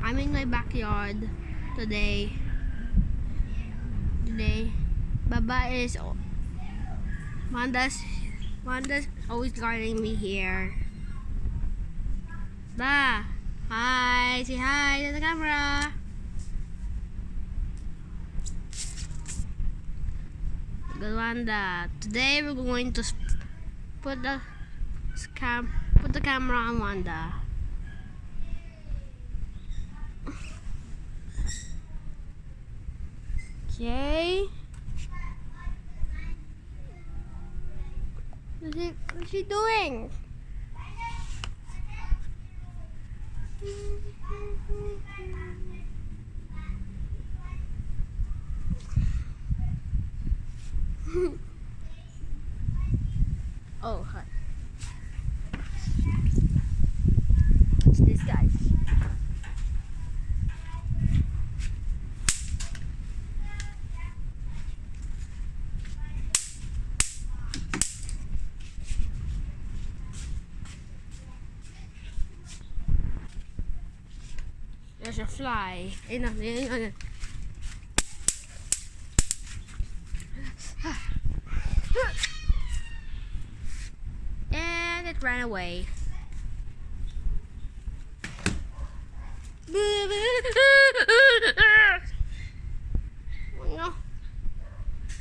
I'm in my backyard today. Baba is Wanda's always guarding me here. Ba, hi, say hi to the camera. Good Wanda. Today we're going to put the camera on Wanda. Okay. What's she doing? Oh, hi. What's this, guys? There's a fly. And it ran away.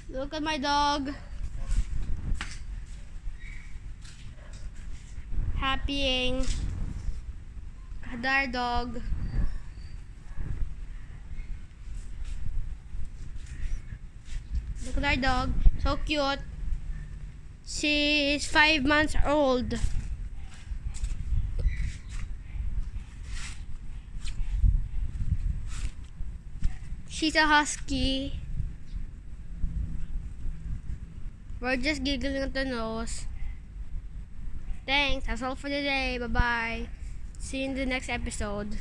Look at my dog. Happying. Hadar dog. Look at our dog. So cute. She's 5 months old. She's a husky. We're just giggling at the nose. Thanks. That's all for today. Bye-bye. See you in the next episode.